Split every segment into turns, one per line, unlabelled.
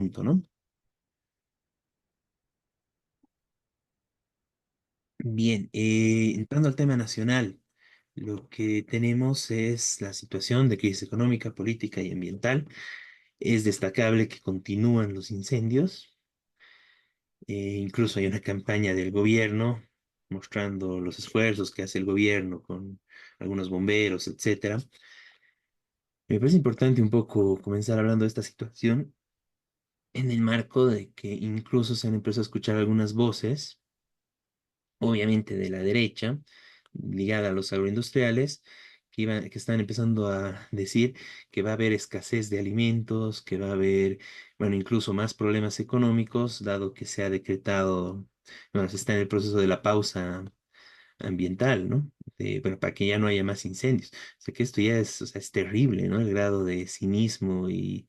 Punto, ¿no? Bien, entrando al tema nacional, lo que tenemos es la situación de crisis económica, política y ambiental. Es destacable que continúan los incendios. Incluso hay una campaña del gobierno mostrando los esfuerzos que hace el gobierno con algunos bomberos, etcétera. Me parece importante un poco comenzar hablando de esta situación en el marco de que incluso se han empezado a escuchar algunas voces obviamente de la derecha, ligada a los agroindustriales, que están empezando a decir que va a haber escasez de alimentos, que va a haber, bueno, incluso más problemas económicos, dado que se ha decretado, bueno, se está en el proceso de la pausa ambiental, ¿no? Bueno, para que ya no haya más incendios. O sea que esto ya es, o sea, es terrible, ¿no? El grado de cinismo y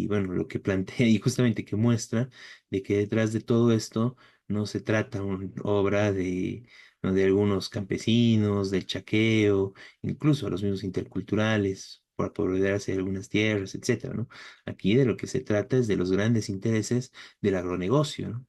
bueno, lo que plantea y justamente que muestra de que detrás de todo esto no se trata una obra de, ¿no? de algunos campesinos, del chaqueo, incluso a los mismos interculturales, por apoderarse de algunas tierras, etcétera, ¿no? Aquí de lo que se trata es de los grandes intereses del agronegocio, ¿no?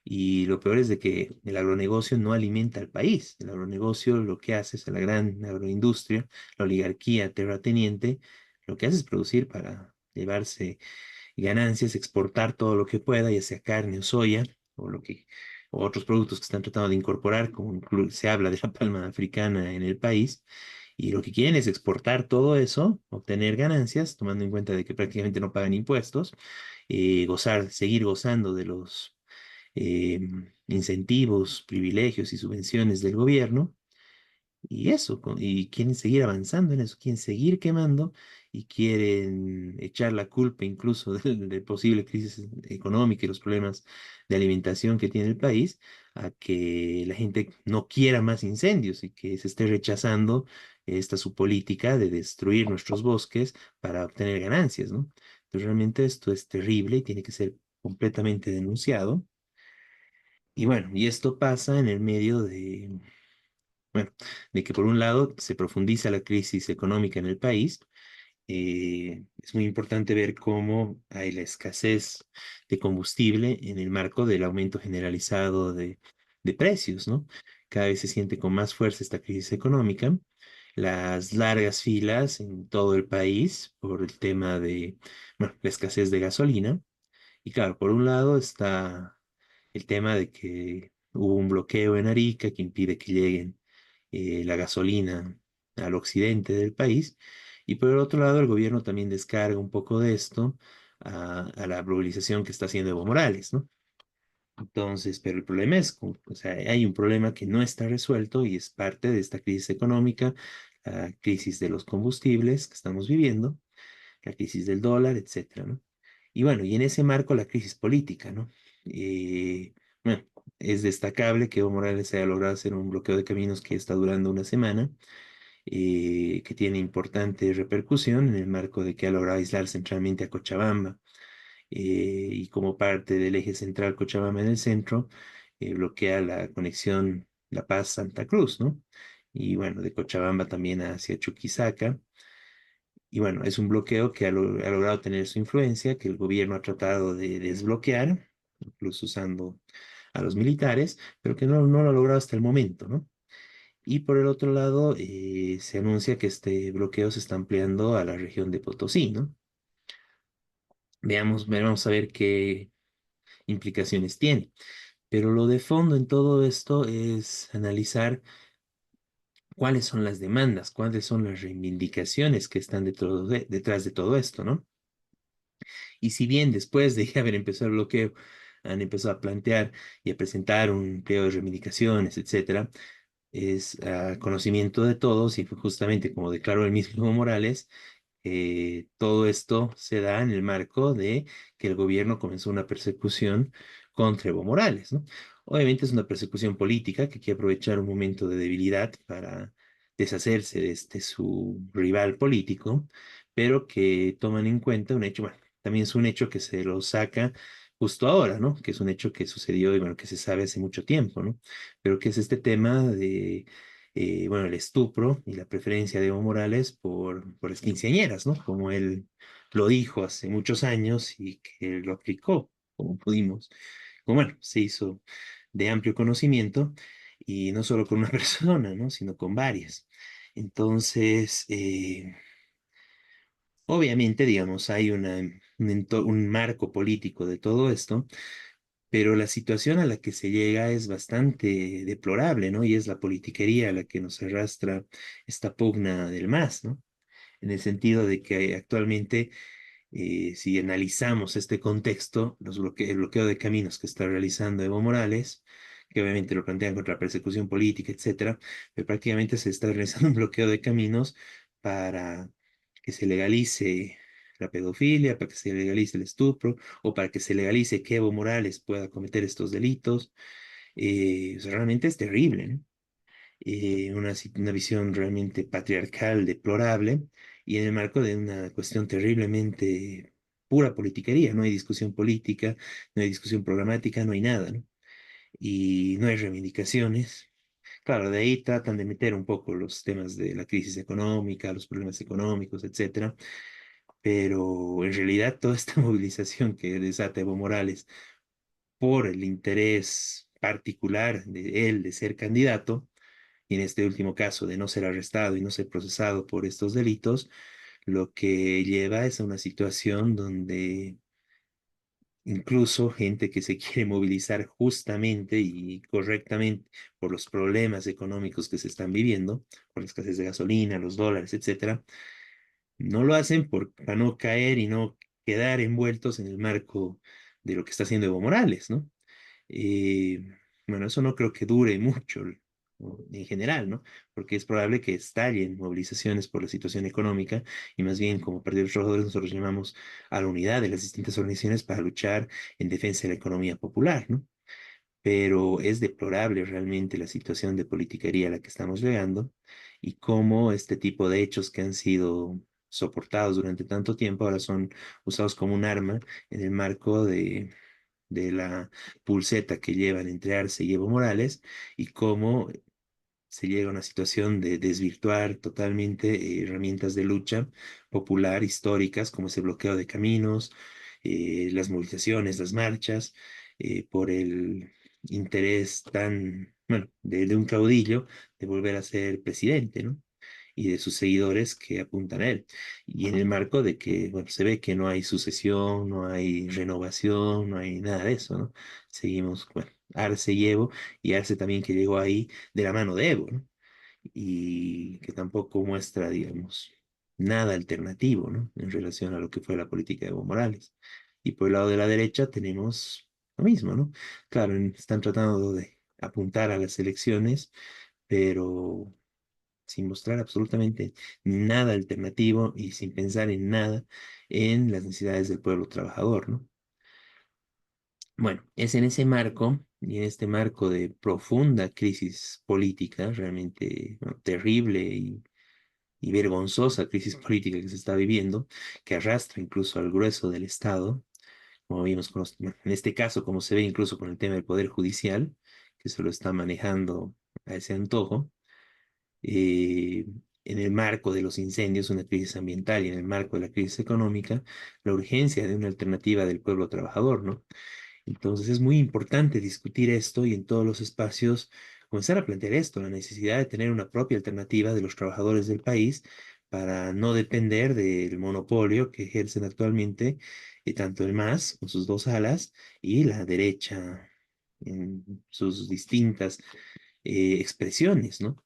Y lo peor es de que el agronegocio no alimenta al país. El agronegocio lo que hace es la gran agroindustria, la oligarquía terrateniente, lo que hace es producir para llevarse ganancias, exportar todo lo que pueda, ya sea carne o soya, o o otros productos que están tratando de incorporar, como se habla de la palma africana en el país, y lo que quieren es exportar todo eso, obtener ganancias, tomando en cuenta de que prácticamente no pagan impuestos, seguir gozando de los eh, incentivos, privilegios y subvenciones del gobierno, y eso, y quieren seguir avanzando en eso, quieren seguir quemando y quieren echar la culpa incluso de posible crisis económica y los problemas de alimentación que tiene el país a que la gente no quiera más incendios y que se esté rechazando esta su política de destruir nuestros bosques para obtener ganancias, ¿no? Entonces realmente esto es terrible y tiene que ser completamente denunciado. Y bueno, y esto pasa en el medio de, bueno, de que por un lado se profundiza la crisis económica en el país. Es muy importante ver cómo hay la escasez de combustible en el marco del aumento generalizado de precios, ¿no? Cada vez se siente con más fuerza esta crisis económica. Las largas filas en todo el país por el tema de, bueno, la escasez de gasolina. Y claro, por un lado está el tema de que hubo un bloqueo en Arica que impide que lleguen la gasolina al occidente del país. Y por el otro lado, el gobierno también descarga un poco de esto a la movilización que está haciendo Evo Morales, ¿no? Entonces, pero el problema es, o sea, hay un problema que no está resuelto y es parte de esta crisis económica, la crisis de los combustibles que estamos viviendo, la crisis del dólar, etcétera, ¿no? Y bueno, y en ese marco la crisis política, ¿no? Bueno, es destacable que Evo Morales haya logrado hacer un bloqueo de caminos que está durando una semana, que tiene importante repercusión en el marco de que ha logrado aislar centralmente a Cochabamba, y como parte del eje central Cochabamba en el centro, bloquea la conexión La Paz-Santa Cruz, ¿no? Y bueno, de Cochabamba también hacia Chuquisaca. Y bueno, es un bloqueo que ha logrado tener su influencia, que el gobierno ha tratado de desbloquear, incluso usando a los militares, pero que no lo ha logrado hasta el momento, ¿no? Y por el otro lado, se anuncia que este bloqueo se está ampliando a la región de Potosí, ¿no? Vamos a ver qué implicaciones tiene. Pero lo de fondo en todo esto es analizar cuáles son las demandas, cuáles son las reivindicaciones que están detrás de todo esto, ¿no? Y si bien después de haber empezado el bloqueo han empezado a plantear y a presentar un pliego de reivindicaciones, etcétera, es conocimiento de todos y justamente como declaró el mismo Evo Morales, todo esto se da en el marco de que el gobierno comenzó una persecución contra Evo Morales, ¿no? Obviamente es una persecución política que quiere aprovechar un momento de debilidad para deshacerse de este su rival político, pero que toman en cuenta un hecho, bueno, también es un hecho que se lo saca justo ahora, ¿no? Que es un hecho que sucedió y bueno, que se sabe hace mucho tiempo, ¿no? Pero que es este tema de, bueno, el estupro y la preferencia de Evo Morales por las quinceañeras, ¿no? Como él lo dijo hace muchos años y que lo aplicó como pudimos. Como bueno, se hizo de amplio conocimiento y no solo con una persona, ¿no? Sino con varias. Entonces, obviamente, digamos, hay un marco político de todo esto, pero la situación a la que se llega es bastante deplorable, ¿no? Y es la politiquería a la que nos arrastra esta pugna del MAS, ¿no? En el sentido de que actualmente, si analizamos este contexto, el bloqueo de caminos que está realizando Evo Morales, que obviamente lo plantean contra la persecución política, etcétera, pero prácticamente se está realizando un bloqueo de caminos para que se legalice la pedofilia, para que se legalice el estupro, o para que se legalice que Evo Morales pueda cometer estos delitos. O sea, realmente es terrible, ¿no? Una visión realmente patriarcal, deplorable, y en el marco de una cuestión terriblemente pura politiquería. No hay discusión política, no hay discusión programática, no hay nada, ¿no? Y no hay reivindicaciones. Claro, de ahí tratan de meter un poco los temas de la crisis económica, los problemas económicos, etcétera, pero en realidad toda esta movilización que desata Evo Morales por el interés particular de él de ser candidato, y en este último caso de no ser arrestado y no ser procesado por estos delitos, lo que lleva es a una situación donde incluso gente que se quiere movilizar justamente y correctamente por los problemas económicos que se están viviendo, por la escasez de gasolina, los dólares, etcétera, no lo hacen para no caer y no quedar envueltos en el marco de lo que está haciendo Evo Morales, ¿no? Eh, bueno, eso no creo que dure mucho, ¿no? En general, ¿no? Porque es probable que estallen movilizaciones por la situación económica y más bien como Partido de los Trabajadores nosotros llamamos a la unidad de las distintas organizaciones para luchar en defensa de la economía popular, ¿no? Pero es deplorable realmente la situación de politiquería a la que estamos llegando y cómo este tipo de hechos que han sido soportados durante tanto tiempo ahora son usados como un arma en el marco de la pulseta que llevan entre Arce y Evo Morales y cómo se llega a una situación de desvirtuar totalmente herramientas de lucha popular históricas como ese bloqueo de caminos, las movilizaciones, las marchas, por el interés tan, bueno, de un caudillo de volver a ser presidente, ¿no? Y de sus seguidores que apuntan a él. Y en el marco de que, bueno, se ve que no hay sucesión, no hay renovación, no hay nada de eso, ¿no? Seguimos, bueno, Arce y Evo, y Arce también que llegó ahí de la mano de Evo, ¿no? Y que tampoco muestra, digamos, nada alternativo, ¿no? En relación a lo que fue la política de Evo Morales. Y por el lado de la derecha tenemos lo mismo, ¿no? Claro, están tratando de apuntar a las elecciones, pero sin mostrar absolutamente nada alternativo y sin pensar en nada en las necesidades del pueblo trabajador, ¿no? Bueno, es en ese marco y en este marco de profunda crisis política, realmente bueno, terrible y vergonzosa crisis política que se está viviendo, que arrastra incluso al grueso del Estado, como vimos bueno, en este caso, como se ve incluso con el tema del Poder Judicial, que se lo está manejando a ese antojo eh, en el marco de los incendios, una crisis ambiental y en el marco de la crisis económica, la urgencia de una alternativa del pueblo trabajador, ¿no? Entonces es muy importante discutir esto y en todos los espacios comenzar a plantear esto, la necesidad de tener una propia alternativa de los trabajadores del país para no depender del monopolio que ejercen actualmente tanto el MAS con sus dos alas y la derecha en sus distintas expresiones, ¿no?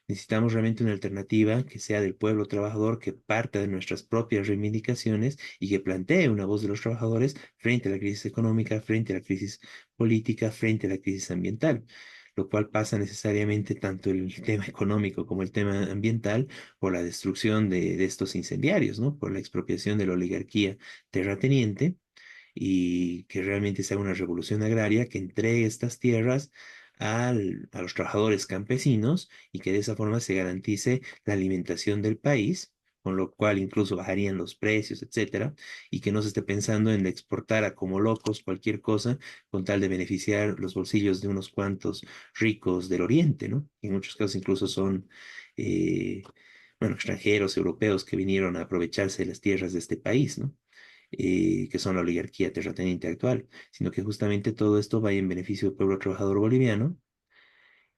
Necesitamos realmente una alternativa que sea del pueblo trabajador, que parta de nuestras propias reivindicaciones y que plantee una voz de los trabajadores frente a la crisis económica, frente a la crisis política, frente a la crisis ambiental, lo cual pasa necesariamente tanto el tema económico como el tema ambiental por la destrucción de estos incendiarios, ¿no? Por la expropiación de la oligarquía terrateniente y que realmente sea una revolución agraria que entregue estas tierras a los trabajadores campesinos y que de esa forma se garantice la alimentación del país, con lo cual incluso bajarían los precios, etcétera, y que no se esté pensando en exportar a como locos cualquier cosa con tal de beneficiar los bolsillos de unos cuantos ricos del Oriente, ¿no? En muchos casos incluso son eh, bueno, extranjeros, europeos que vinieron a aprovecharse de las tierras de este país, ¿no? Que son la oligarquía terrateniente actual, sino que justamente todo esto va en beneficio del pueblo trabajador boliviano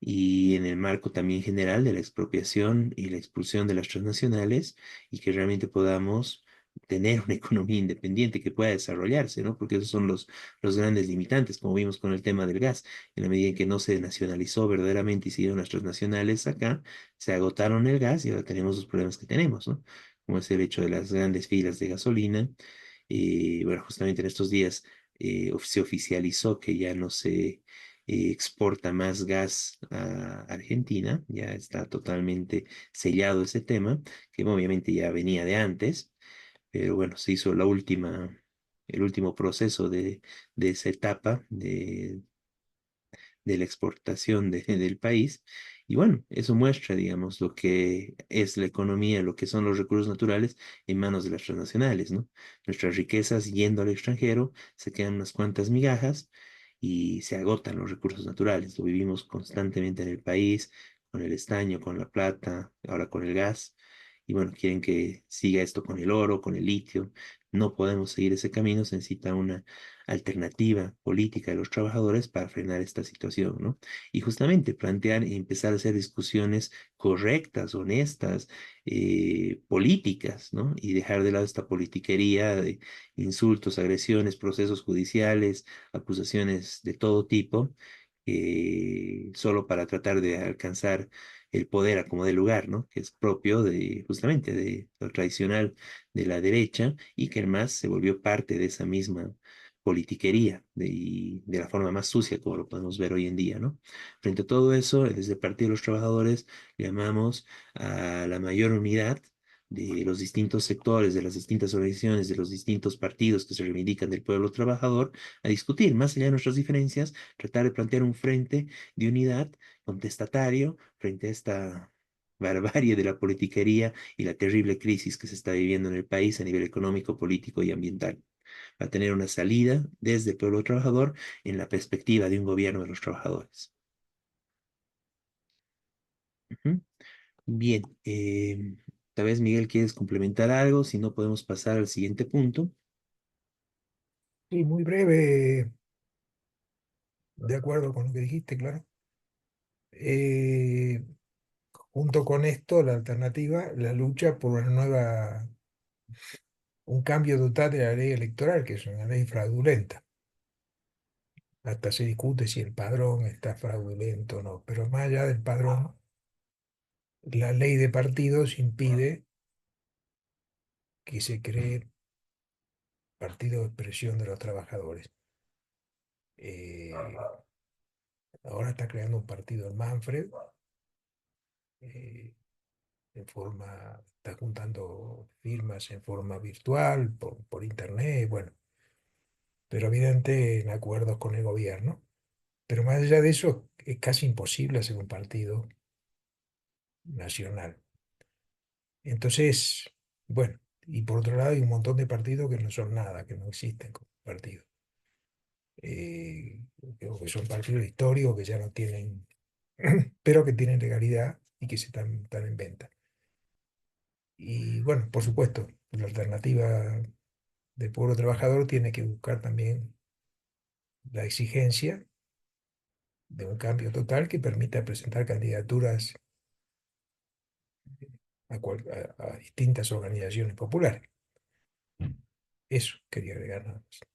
y en el marco también general de la expropiación y la expulsión de las transnacionales y que realmente podamos tener una economía independiente que pueda desarrollarse, ¿no? Porque esos son los grandes limitantes, como vimos con el tema del gas. En la medida en que no se nacionalizó verdaderamente y siguieron las transnacionales acá, se agotaron el gas y ahora tenemos los problemas que tenemos, ¿no? Como es el hecho de las grandes filas de gasolina. Y bueno, justamente en estos días se oficializó que ya no se exporta más gas a Argentina, ya está totalmente sellado ese tema, que obviamente ya venía de antes, pero bueno, se hizo el último proceso de esa etapa de la exportación del país. Y bueno, eso muestra, digamos, lo que es la economía, lo que son los recursos naturales en manos de las transnacionales, ¿no? Nuestras riquezas yendo al extranjero, se quedan unas cuantas migajas y se agotan los recursos naturales. Lo vivimos constantemente en el país, con el estaño, con la plata, ahora con el gas. Y bueno, quieren que siga esto con el oro, con el litio. No podemos seguir ese camino, se necesita una alternativa política de los trabajadores para frenar esta situación, ¿no? Y justamente plantear y empezar a hacer discusiones correctas, honestas, políticas, ¿no? Y dejar de lado esta politiquería de insultos, agresiones, procesos judiciales, acusaciones de todo tipo, solo para tratar de alcanzar el poder a como de lugar, ¿no? Que es propio de justamente de lo tradicional de la derecha y que además se volvió parte de esa misma politiquería y de la forma más sucia como lo podemos ver hoy en día, ¿no? Frente a todo eso, desde el Partido de los Trabajadores llamamos a la mayor unidad de los distintos sectores, de las distintas organizaciones, de los distintos partidos que se reivindican del pueblo trabajador, a discutir, más allá de nuestras diferencias, tratar de plantear un frente de unidad contestatario frente a esta barbarie de la politiquería y la terrible crisis que se está viviendo en el país a nivel económico, político y ambiental a tener una salida desde el pueblo trabajador en la perspectiva de un gobierno de los trabajadores. Ujú. Bien, tal vez Miguel quieres complementar algo, si no podemos pasar al siguiente punto.
Sí, muy breve, de acuerdo con lo que dijiste, claro. Eh, Junto con esto, la alternativa, la lucha por una nueva, un cambio total de la ley electoral, que es una ley fraudulenta. Hasta se discute si el padrón está fraudulento o no, pero más allá del padrón, la ley de partidos impide que se cree partido de expresión de los trabajadores. Eh, Ahora está creando un partido el Manfred, eh, está juntando firmas en forma virtual, por internet, bueno, pero evidente en acuerdos con el gobierno. Pero más allá de eso, es casi imposible hacer un partido nacional. Entonces, bueno, y por otro lado hay un montón de partidos que no son nada, que no existen como partidos. Creo que son partidos históricos que ya no tienen, pero que tienen legalidad y que están en venta. Y bueno, por supuesto, la alternativa del pueblo trabajador tiene que buscar también la exigencia de un cambio total que permita presentar candidaturas a distintas organizaciones populares. Eso quería agregar nada más.